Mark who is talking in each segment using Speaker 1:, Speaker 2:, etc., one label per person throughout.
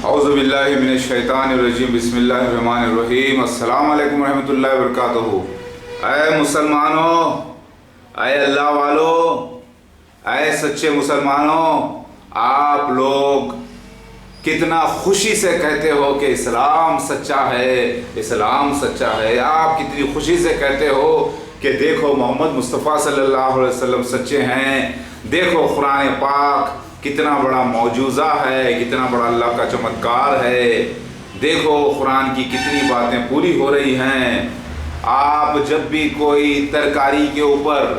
Speaker 1: اعوذ باللہ من الشیطان الرجیم بسم اللہ الرحمن الرحیم السلام علیکم ورحمۃ اللہ وبرکاتہ۔ اے مسلمانوں، اے اللہ والو، اے سچے مسلمانوں، آپ لوگ کتنا خوشی سے کہتے ہو کہ اسلام سچا ہے، اسلام سچا ہے۔ آپ کتنی خوشی سے کہتے ہو کہ دیکھو محمد مصطفیٰ صلی اللہ علیہ وسلم سچے ہیں، دیکھو قرآن پاک کتنا بڑا معجزہ ہے، کتنا بڑا اللہ کا چمتکار ہے، دیکھو قرآن کی کتنی باتیں پوری ہو رہی ہیں۔ آپ جب بھی کوئی ترکاری کے اوپر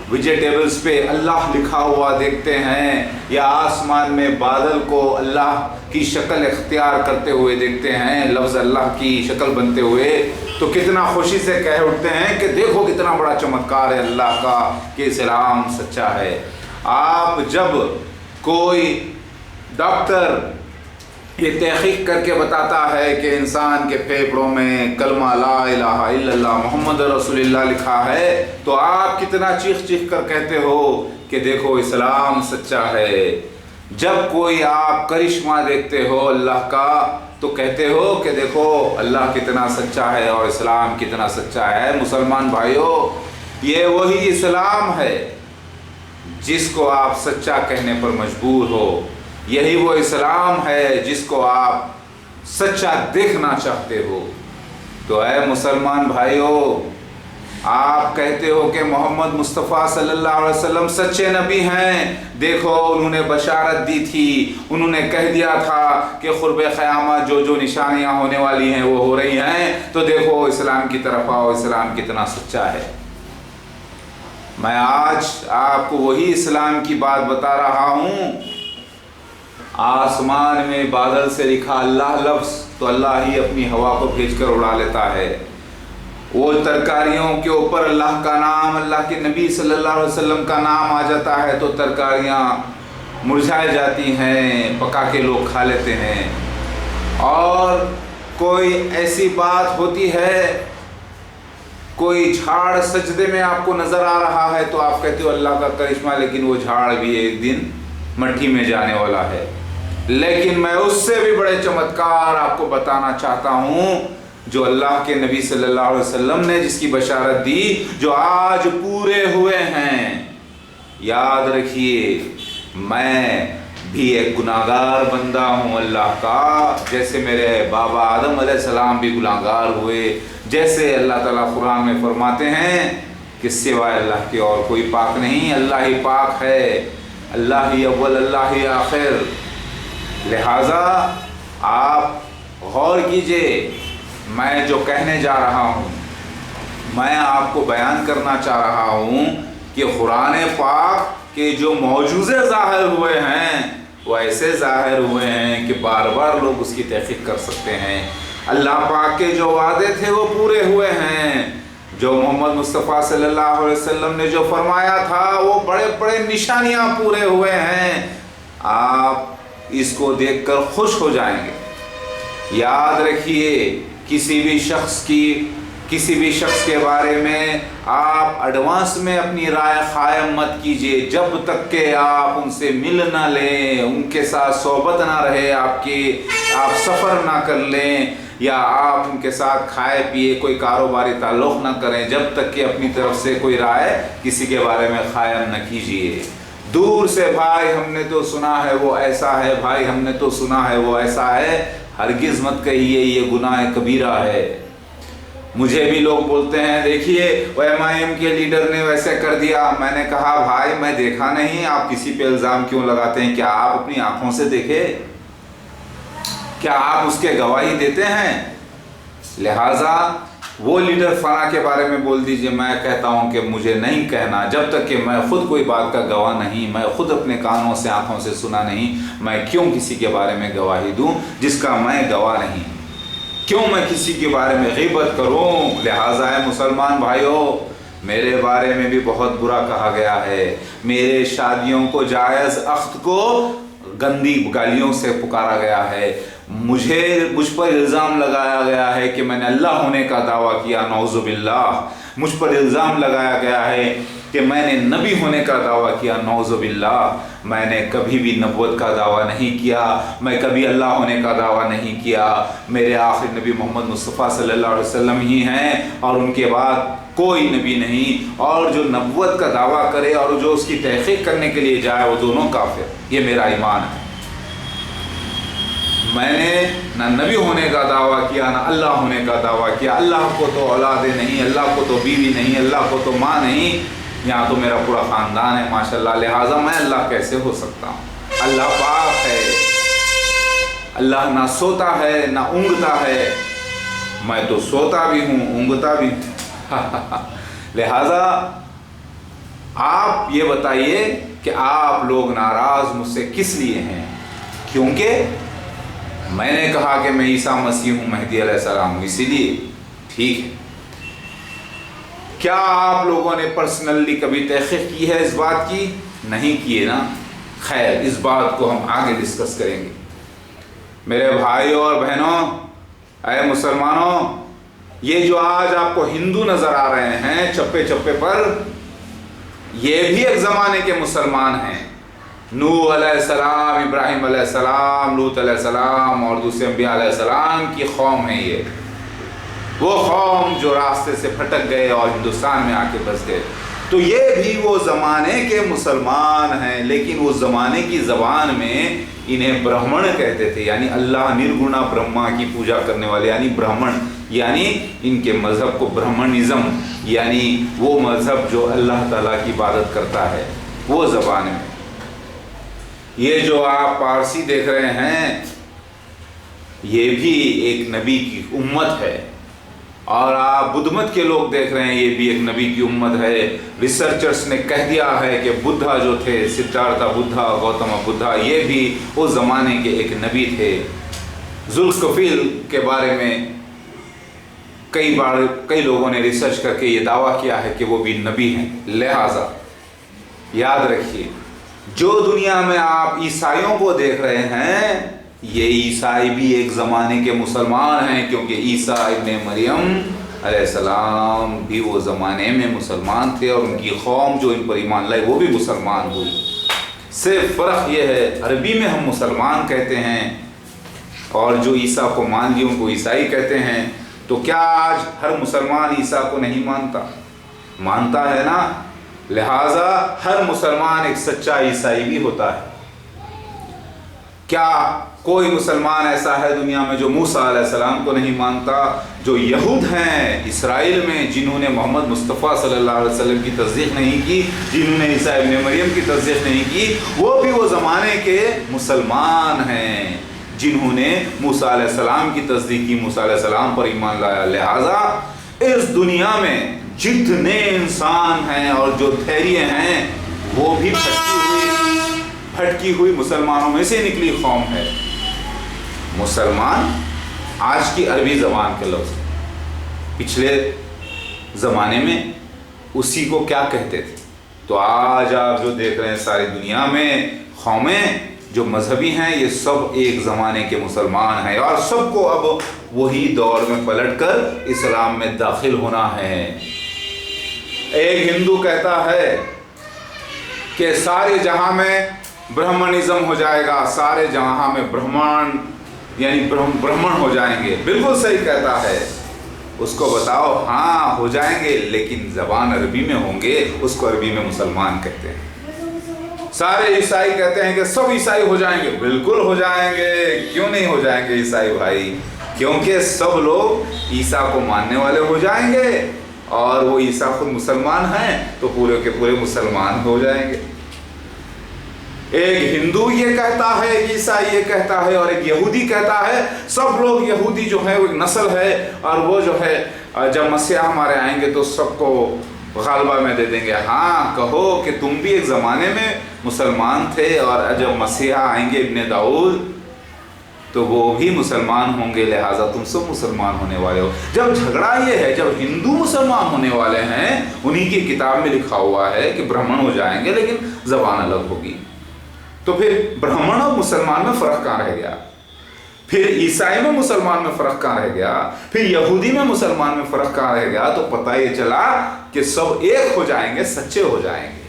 Speaker 1: ویجیٹیبلز پہ اللہ لکھا ہوا دیکھتے ہیں یا آسمان میں بادل کو اللہ کی شکل اختیار کرتے ہوئے دیکھتے ہیں، لفظ اللہ کی شکل بنتے ہوئے، تو کتنا خوشی سے کہہ اٹھتے ہیں کہ دیکھو کتنا بڑا چمتکار ہے اللہ کا کہ اسلام سچا ہے۔ آپ جب کوئی ڈاکٹر یہ تحقیق کر کے بتاتا ہے کہ انسان کے پھیپھڑوں میں کلمہ لا الہ الا اللہ محمد رسول اللہ لکھا ہے، تو آپ کتنا چیخ چیخ کر کہتے ہو کہ دیکھو اسلام سچا ہے۔ جب کوئی آپ کرشمہ دیکھتے ہو اللہ کا تو کہتے ہو کہ دیکھو اللہ کتنا سچا ہے اور اسلام کتنا سچا ہے۔ مسلمان بھائیو، یہ وہی اسلام ہے جس کو آپ سچا کہنے پر مجبور ہو، یہی وہ اسلام ہے جس کو آپ سچا دیکھنا چاہتے ہو۔ تو اے مسلمان بھائیو، آپ کہتے ہو کہ محمد مصطفیٰ صلی اللہ علیہ وسلم سچے نبی ہیں، دیکھو انہوں نے بشارت دی تھی، انہوں نے کہہ دیا تھا کہ قرب قیامت جو نشانیاں ہونے والی ہیں وہ ہو رہی ہیں، تو دیکھو اسلام کی طرف آؤ، اسلام کتنا سچا ہے۔ میں آج آپ کو وہی اسلام کی بات بتا رہا ہوں۔ آسمان میں بادل سے لکھا اللہ لفظ تو اللہ ہی اپنی ہوا کو بھیج کر اڑا لیتا ہے۔ وہ ترکاریوں کے اوپر اللہ کا نام، اللہ کے نبی صلی اللہ علیہ وسلم کا نام آ جاتا ہے تو ترکاریاں مرجھائے جاتی ہیں، پکا کے لوگ کھا لیتے ہیں۔ اور کوئی ایسی بات ہوتی ہے، کوئی جھاڑ سجدے میں آپ کو نظر آ رہا ہے تو آپ کہتے ہو اللہ کا کرشمہ، لیکن وہ جھاڑ بھی ایک دن مٹی میں جانے والا ہے۔ لیکن میں اس سے بھی بڑے چمتکار آپ کو بتانا چاہتا ہوں جو اللہ کے نبی صلی اللہ علیہ وسلم نے جس کی بشارت دی، جو آج پورے ہوئے ہیں۔ یاد رکھیے، میں بھی ایک گناہگار بندہ ہوں اللہ کا، جیسے میرے بابا آدم علیہ السلام بھی گناہگار ہوئے، جیسے اللہ تعالیٰ قرآن میں فرماتے ہیں کہ سوائے اللہ کے اور کوئی پاک نہیں، اللہ ہی پاک ہے، اللہ ہی اول، اللہ ہی آخر۔ لہٰذا آپ غور کیجئے، میں جو کہنے جا رہا ہوں، میں آپ کو بیان کرنا چاہ رہا ہوں کہ قرآن پاک کے جو معجزے ظاہر ہوئے ہیں وہ ایسے ظاہر ہوئے ہیں کہ بار بار لوگ اس کی تحقیق کر سکتے ہیں۔ اللہ پاک کے جو وعدے تھے وہ پورے ہوئے ہیں، جو محمد مصطفیٰ صلی اللہ علیہ وسلم نے جو فرمایا تھا وہ بڑے بڑے نشانیاں پورے ہوئے ہیں۔ آپ اس کو دیکھ کر خوش ہو جائیں گے۔ یاد رکھیے، کسی بھی شخص کے بارے میں آپ ایڈوانس میں اپنی رائے قائم مت کیجئے جب تک کہ آپ ان سے مل نہ لیں، ان کے ساتھ صحبت نہ رہے آپ سفر نہ کر لیں، یا آپ ان کے ساتھ کھائے پیے کوئی کاروباری تعلق نہ کریں جب تک کہ اپنی طرف سے کوئی رائے کسی کے بارے میں قائم نہ کیجئے۔ دور سے بھائی ہم نے تو سنا ہے وہ ایسا ہے، بھائی ہم نے تو سنا ہے وہ ایسا ہے، ہرگز مت کہیے یہ گناہ کبیرہ ہے۔ مجھے بھی لوگ بولتے ہیں دیکھیے وہ MIM کے لیڈر نے ویسے کر دیا، میں نے کہا بھائی میں دیکھا نہیں، آپ کسی پہ الزام کیوں لگاتے ہیں؟ کیا آپ اپنی آنکھوں سے دیکھے؟ کیا آپ اس کے گواہی دیتے ہیں؟ لہٰذا وہ لیڈر فلاں کے بارے میں بول دیجئے، میں کہتا ہوں کہ مجھے نہیں کہنا جب تک کہ میں خود کوئی بات کا گواہ نہیں، میں خود اپنے کانوں سے آنکھوں سے سنا نہیں، میں کیوں کسی کے بارے میں گواہی دوں جس کا میں گواہ نہیں؟ کیوں میں کسی کے بارے میں غیبت کروں؟ لہٰذا ہے مسلمان بھائیوں، میرے بارے میں بھی بہت برا کہا گیا ہے، میرے شادیوں کو جائز عقد کو گندی گالیوں سے پکارا گیا ہے، مجھ پر الزام لگایا گیا ہے کہ میں نے اللہ ہونے کا دعویٰ کیا، نعوذ باللہ، مجھ پر الزام لگایا گیا ہے کہ میں نے نبی ہونے کا دعویٰ کیا، نعوذ باللہ، میں نے کبھی بھی نبوت کا دعویٰ نہیں کیا، میں کبھی اللہ ہونے کا دعویٰ نہیں کیا، میرے آخری نبی محمد مصطفیٰ صلی اللہ علیہ وسلم ہی ہیں اور ان کے بعد کوئی نبی نہیں، اور جو نبوت کا دعویٰ کرے اور جو اس کی تحقیق کرنے کے لیے جائے وہ دونوں کافر۔ یہ میرا ایمان ہے۔ میں نے نہ نبی ہونے کا دعویٰ کیا نہ اللہ ہونے کا دعویٰ کیا۔ اللہ کو تو اولادیں نہیں، اللہ کو تو بیوی نہیں، اللہ کو تو ماں نہیں، یہاں تو میرا پورا خاندان ہے ماشاءاللہ، لہٰذا میں اللہ کیسے ہو سکتا ہوں؟ اللہ پاک ہے، اللہ نہ سوتا ہے نہ اونگتا ہے، میں تو سوتا بھی ہوں اونگتا بھی ہوں۔ لہٰذا آپ یہ بتائیے کہ آپ لوگ ناراض مجھ سے کس لیے ہیں؟ کیونکہ میں نے کہا کہ میں عیسیٰ مسیح ہوں، مہدی علیہ السلام ہوں، اسی لیے ٹھیک ہے۔ کیا آپ لوگوں نے پرسنلی کبھی تحقیق کی ہے اس بات کی؟ نہیں کی ہے نا؟ خیر، اس بات کو ہم آگے ڈسکس کریں گے۔ میرے بھائیوں اور بہنوں، اے مسلمانوں، یہ جو آج آپ کو ہندو نظر آ رہے ہیں چپے چپے پر، یہ بھی ایک زمانے کے مسلمان ہیں۔ نوح علیہ السلام، ابراہیم علیہ السلام، لوط علیہ السلام اور دوسرے انبیاء علیہ السلام کی قوم ہے۔ یہ وہ قوم جو راستے سے پھٹک گئے اور ہندوستان میں آ کے بس گئے، تو یہ بھی وہ زمانے کے مسلمان ہیں، لیکن وہ زمانے کی زبان میں انہیں برہمن کہتے تھے، یعنی اللہ نرگنا برہما کی پوجا کرنے والے، یعنی برہمن، یعنی ان کے مذہب کو برہمنزم، یعنی وہ مذہب جو اللہ تعالیٰ کی عبادت کرتا ہے، وہ زبان میں۔ یہ جو آپ پارسی دیکھ رہے ہیں، یہ بھی ایک نبی کی امت ہے، اور آپ بدھ مت کے لوگ دیکھ رہے ہیں، یہ بھی ایک نبی کی امت ہے۔ ریسرچرز نے کہہ دیا ہے کہ بدھا جو تھے، سدھارتھا بدھا، گوتم بدھا، یہ بھی اس زمانے کے ایک نبی تھے۔ ذوالکفیل کے بارے میں کئی لوگوں نے ریسرچ کر کے یہ دعویٰ کیا ہے کہ وہ بھی نبی ہیں۔ لہٰذا یاد رکھیے، جو دنیا میں آپ عیسائیوں کو دیکھ رہے ہیں، یہ عیسائی بھی ایک زمانے کے مسلمان ہیں، کیونکہ عیسیٰ ابن مریم علیہ السلام بھی وہ زمانے میں مسلمان تھے، اور ان کی قوم جو ان پر ایمان لائی وہ بھی مسلمان ہوئی۔ صرف فرق یہ ہے، عربی میں ہم مسلمان کہتے ہیں، اور جو عیسیٰ کو مان لیے ان کو عیسائی کہتے ہیں۔ تو کیا آج ہر مسلمان عیسیٰ کو نہیں مانتا؟ مانتا ہے نا؟ لہٰذا ہر مسلمان ایک سچا عیسائی بھی ہوتا ہے۔ کیا کوئی مسلمان ایسا ہے دنیا میں جو موسیٰ علیہ السلام کو نہیں مانتا؟ جو یہود ہیں اسرائیل میں، جنہوں نے محمد مصطفیٰ صلی اللہ علیہ وسلم کی تصدیق نہیں کی، جنہوں نے عیسیٰ ابن مریم کی تصدیق نہیں کی، وہ بھی وہ زمانے کے مسلمان ہیں جنہوں نے موسیٰ علیہ السلام کی تصدیق کی، موسیٰ علیہ السلام پر ایمان لایا۔ لہٰذا اس دنیا میں جتنے انسان ہیں اور جو ٹھہریے ہیں، وہ بھی پھٹکی ہوئی مسلمانوں میں سے نکلی قوم ہے۔ مسلمان آج کی عربی زبان کے لفظ، پچھلے زمانے میں اسی کو کیا کہتے تھے؟ تو آج آپ جو دیکھ رہے ہیں ساری دنیا میں قومیں جو مذہبی ہیں، یہ سب ایک زمانے کے مسلمان ہیں، اور سب کو اب وہی دور میں پلٹ کر اسلام میں داخل ہونا ہے۔ ایک ہندو کہتا ہے کہ سارے جہاں میں برہمنزم ہو جائے گا، سارے جہاں میں برہمن یعنی برہمن ہو جائیں گے۔ بالکل صحیح کہتا ہے۔ اس کو بتاؤ، ہاں ہو جائیں گے، لیکن زبان عربی میں ہوں گے، اس کو عربی میں مسلمان کہتے ہیں۔ سارے عیسائی کہتے ہیں کہ سب عیسائی ہو جائیں گے، بالکل ہو جائیں گے، کیوں نہیں ہو جائیں گے عیسائی بھائی؟ کیونکہ سب لوگ عیسیٰ کو ماننے والے ہو جائیں گے، اور وہ عیسیٰ خود مسلمان ہیں تو پورے کے پورے مسلمان ہو جائیں گے۔ ایک ہندو یہ کہتا ہے، ایک عیسائی یہ کہتا ہے، اور ایک یہودی کہتا ہے۔ سب لوگ یہودی جو ہے وہ ایک نسل ہے، اور وہ جو ہے جب مسیح ہمارے آئیں گے تو سب کو غالبہ میں دے دیں گے۔ ہاں کہو کہ تم بھی ایک زمانے میں مسلمان تھے، اور جب مسیح آئیں گے ابن داؤد تو وہ بھی مسلمان ہوں گے، لہٰذا تم سب مسلمان ہونے والے ہو۔ جب جھگڑا یہ ہے، جب ہندو مسلمان ہونے والے ہیں، انہی کی کتاب میں لکھا ہوا ہے کہ برہمن ہو جائیں گے لیکن زبان الگ ہوگی، تو پھر برہمن اور مسلمان میں فرق کہاں رہ گیا؟ پھر عیسائی میں مسلمان میں فرق کہاں رہ گیا؟ پھر یہودی میں مسلمان میں فرق کہاں رہ گیا؟ تو پتہ یہ چلا کہ سب ایک ہو جائیں گے، سچے ہو جائیں گے۔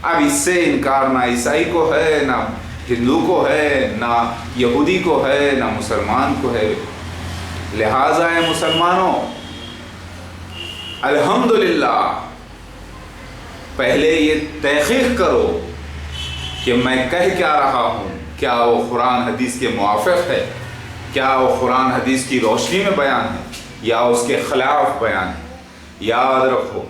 Speaker 1: اب اس سے انکار نہ عیسائی کو ہے، نہ ہندو کو ہے، نہ یہودی کو ہے، نہ مسلمان کو ہے۔ لہٰذا ہے مسلمانوں، الحمدللہ پہلے یہ تحقیق کرو کہ میں کہہ کیا رہا ہوں، کیا وہ قرآن حدیث کے موافق ہے، کیا وہ قرآن حدیث کی روشنی میں بیان ہے یا اس کے خلاف بیان ہے۔ یاد رکھو،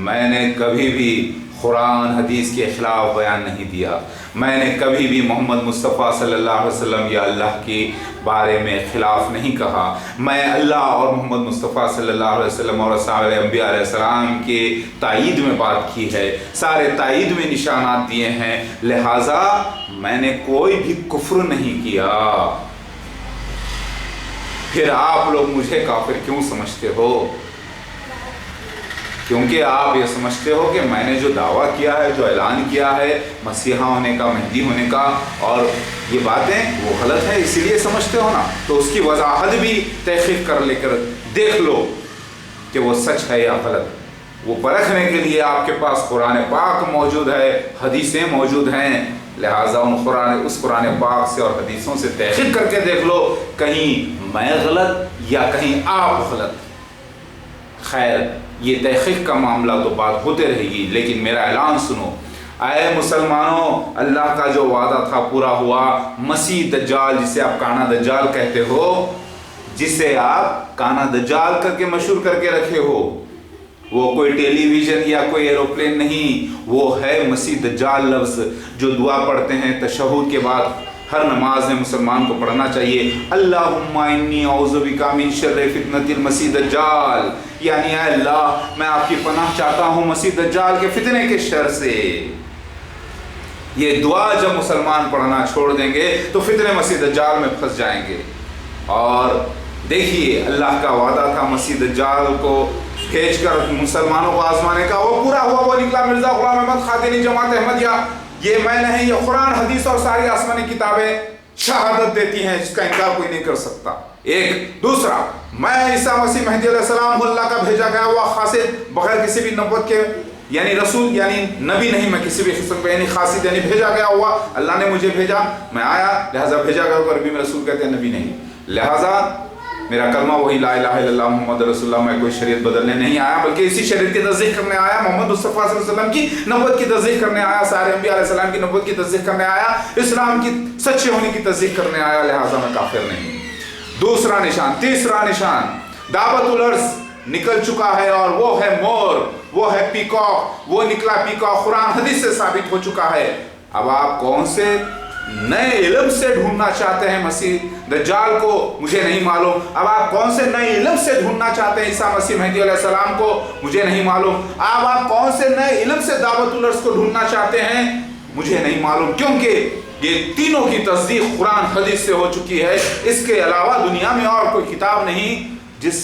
Speaker 1: میں نے کبھی بھی قرآن حدیث کے خلاف بیان نہیں دیا، میں نے کبھی بھی محمد مصطفیٰ صلی اللہ علیہ وسلم یا اللہ کے بارے میں خلاف نہیں کہا۔ میں اللہ اور محمد مصطفیٰ صلی اللہ علیہ وسلم اور اصحاب انبیاء علیہ السلام کے تائید میں بات کی ہے، سارے تائید میں نشانات دیے ہیں، لہٰذا میں نے کوئی بھی کفر نہیں کیا۔ پھر آپ لوگ مجھے کافر کیوں سمجھتے ہو؟ کیونکہ آپ یہ سمجھتے ہو کہ میں نے جو دعویٰ کیا ہے، جو اعلان کیا ہے مسیحا ہونے کا، مہدی ہونے کا، اور یہ باتیں وہ غلط ہے، اسی لیے سمجھتے ہو نا۔ تو اس کی وضاحت بھی تحقیق کر لے کر دیکھ لو کہ وہ سچ ہے یا غلط۔ وہ پرکھنے کے لیے آپ کے پاس قرآن پاک موجود ہے، حدیثیں موجود ہیں، لہٰذا اس قرآن پاک سے اور حدیثوں سے تحقیق کر کے دیکھ لو، کہیں میں غلط یا کہیں آپ غلط۔ خیر، یہ تحقیق کا معاملہ تو بات ہوتے رہے گی، لیکن میرا اعلان سنو۔ اے مسلمانوں، اللہ کا جو وعدہ تھا پورا ہوا۔ مسیح دجال، جسے آپ کانا دجال کہتے ہو، جسے آپ کانا دجال کر کے مشہور کر کے رکھے ہو، وہ کوئی ٹیلی ویژن یا کوئی ایروپلین نہیں، وہ ہے مسیح دجال لفظ، جو دعا پڑھتے ہیں تشہد کے بعد ہر نماز میں مسلمان کو پڑھنا چاہیے۔ اللہم انی اعوذ بک من شر فتنۃ المسیح دجال، یعنی اے اللہ میں آپ کی پناہ چاہتا ہوں مسیح دجال کے فتنے کے شر سے۔ یہ دعا جب مسلمان پڑھنا چھوڑ دیں گے تو فتنے مسیح دجال میں پھنس جائیں گے۔ اور دیکھیے، اللہ کا وعدہ تھا مسیح دجال کو بھیج کر مسلمانوں کو آزمانے کا، وہ پورا ہوا۔ وہ نکلا مرزا غلام احمد قادیانی جماعت احمدیہ۔ یہ میں نہیں، یہ قرآن حدیث اور ساری آسمانی کتابیں شہادت دیتی ہیں، جس کا انکار کوئی نہیں کر سکتا۔ ایک دوسرا، میں عیسیٰ مسیح مہدی علیہ السلام اللہ کا بھیجا گیا ہوا خاصد، بغیر کسی بھی نبوت کے، یعنی رسول یعنی نبی نہیں، میں کسی بھی قسم پہ، یعنی خاصد یعنی بھیجا گیا ہوا، اللہ نے مجھے بھیجا، میں آیا، لہٰذا بھیجا گیا ہوا۔ عربی میں رسول کہتے ہیں، نبی نہیں، لہٰذا میرا کلمہ وہی لا الہ الا اللہ محمد رسول اللہ۔ میں کوئی شریعت بدلنے نہیں آیا، بلکہ اسی شریعت کی تصدیق کرنے آیا، محمد مصطفیٰ صلی اللہ علیہ وسلم کی نبوت کی تصدیق کرنے آیا، سارے انبیاء علیہ السلام کی نبوت کی تصدیق کرنے آیا، اسلام کی سچے ہونے کی تصدیق کرنے آیا، لہٰذا میں کافر نہیں۔ دوسرا نشان، تیسرا نشان، دعوت الارض نکل چکا ہے، اور وہ ہے مور، وہ ہے پیکاک، وہ نکلا پیکاک قرآن حدیث سے ثابت ہو چکا ہے۔ اب آپ کون سے نئے علم سے ڈھونڈنا چاہتے ہیں مسیح دجال کو؟ مجھے نہیں معلوم۔ اب آپ کون سے نئے علم سے ڈھونڈنا چاہتے ہیں عیسیٰ مسیح مہدی علیہ السلام کو؟ مجھے نہیں معلوم۔ اب آپ کون سے نئے علم سے دعوت الارض کو ڈھونڈنا چاہتے ہیں؟ مجھے نہیں معلوم، کیونکہ یہ تینوں کی تصدیق قرآن حدیث سے ہو چکی ہے۔ اس کے علاوہ دنیا میں اور کوئی کتاب نہیں جس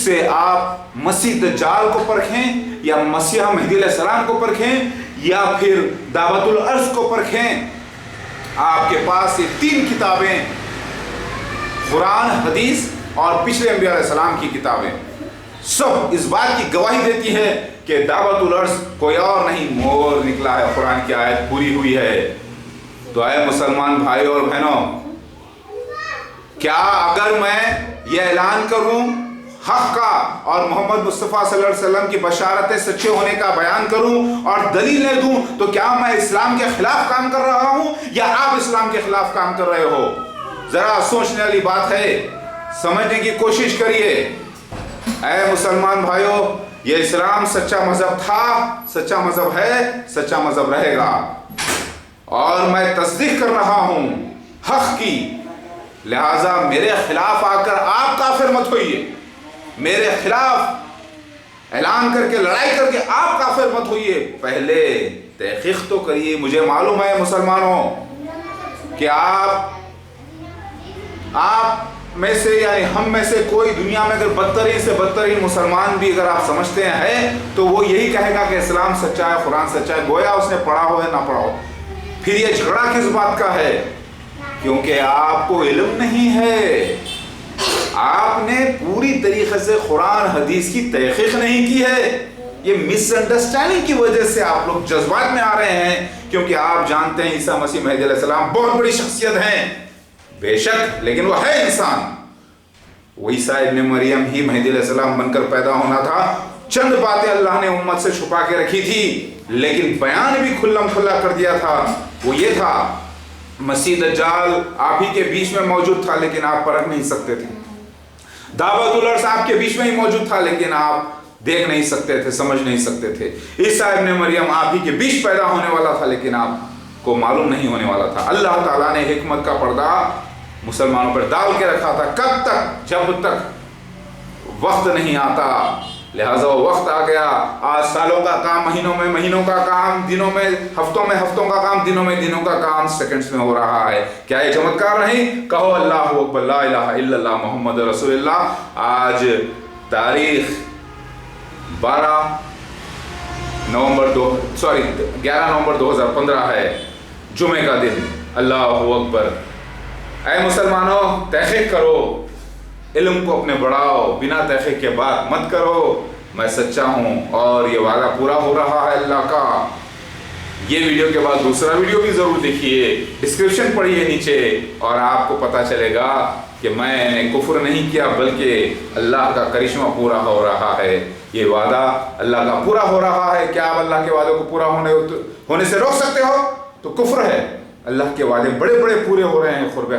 Speaker 1: سے آپ مسیح دجال کو پرکھیں، یا مسیح مہدی علیہ السلام کو پرکھیں، یا پھر دعوت الارض کو پرکھیں۔ آپ کے پاس یہ تین کتابیں، قرآن حدیث اور پچھلے انبیاء علیہ السلام کی کتابیں، سب اس بات کی گواہی دیتی ہے کہ دعوت الارض کوئی اور نہیں، مور نکلا ہے، قرآن کی آیت پوری ہوئی ہے۔ تو اے مسلمان بھائیوں اور بہنوں، کیا اگر میں یہ اعلان کروں حق کا اور محمد مصطفیٰ صلی اللہ علیہ وسلم کی بشارت سچے ہونے کا بیان کروں اور دلیلیں دوں، تو کیا میں اسلام کے خلاف کام کر رہا ہوں یا آپ اسلام کے خلاف کام کر رہے ہو؟ ذرا سوچنے والی بات ہے، سمجھنے کی کوشش کریے۔ اے مسلمان بھائیوں، یہ اسلام سچا مذہب تھا، سچا مذہب ہے، سچا مذہب رہے گا، اور میں تصدیق کر رہا ہوں حق کی، لہٰذا میرے خلاف آ کر آپ کافر مت ہوئیے، میرے خلاف اعلان کر کے لڑائی کر کے آپ کافر مت ہوئیے، پہلے تحقیق تو کریے۔ مجھے معلوم ہے مسلمانوں کہ آپ میں سے، یعنی ہم میں سے کوئی دنیا میں اگر بدترین سے بدترین مسلمان بھی اگر آپ سمجھتے ہیں تو وہ یہی کہے گا کہ اسلام سچا ہے، قرآن سچا ہے، گویا اس نے پڑھا ہو یا نہ پڑھا ہو۔ پھر یہ جھگڑا کس بات کا ہے؟ کیونکہ آپ کو علم نہیں ہے، آپ نے پوری طریقے سے قرآن حدیث کی تحقیق نہیں کی ہے۔ یہ مس انڈرسٹینڈنگ کی وجہ سے آپ لوگ جذبات میں آ رہے ہیں، کیونکہ آپ جانتے ہیں عیسیٰ مسیح مہدی علیہ السلام بہت بڑی شخصیت ہیں، بے شک، لیکن وہ ہے انسان۔ وہ عیسیٰ ابن مریم ہی مہدی علیہ السلام بن کر پیدا ہونا تھا۔ چند باتیں اللہ نے امت سے چھپا کے رکھی تھی، لیکن بیان بھی کھلم کھلا کر دیا تھا۔ وہ یہ تھا، مسیح دجال آپ ہی کے بیچ میں موجود تھا، لیکن آپ پرکھ نہیں سکتے تھے۔ دعوت العرض آپ کے بیچ میں ہی موجود تھا، لیکن آپ دیکھ نہیں سکتے تھے، سمجھ نہیں سکتے تھے۔ عیسیٰ ابن مریم آپ ہی کے بیچ پیدا ہونے والا تھا، لیکن آپ کو معلوم نہیں ہونے والا تھا۔ اللہ تعالیٰ نے حکمت کا پردہ مسلمانوں پر ڈال کے رکھا تھا، کب تک؟ جب تک وقت نہیں آتا۔ لہٰذا وہ وقت آ گیا۔ آج سالوں کا کام مہینوں میں، مہینوں کا کام دنوں میں، ہفتوں کا کام دنوں میں، دنوں کا کام سیکنڈز میں ہو رہا ہے۔ کیا یہ چمتکار نہیں؟ کہو اللہ اکبر، لا الہ الا اللہ محمد رسول اللہ۔ آج تاریخ 11 نومبر 2015 ہے، جمعے کا دن۔ اللہ اکبر۔ اے مسلمانوں، تحقیق کرو، علم کو اپنے بڑھاؤ، بنا تحقیق کے بات مت کرو۔ میں سچا ہوں اور یہ وعدہ پورا ہو رہا ہے اللہ کا۔ یہ ویڈیو کے بعد دوسرا ویڈیو بھی ضرور دیکھیے، ڈسکرپشن پڑھیے نیچے، اور آپ کو پتہ چلے گا کہ میں نے کفر نہیں کیا، بلکہ اللہ کا کرشمہ پورا ہو رہا ہے۔ یہ وعدہ اللہ کا پورا ہو رہا ہے۔ کیا آپ اللہ کے وعدوں کو پورا ہونے سے روک سکتے ہو؟ تو کفر ہے۔ اللہ کے وعدے بڑے بڑے پورے ہو رہے ہیں۔ قرب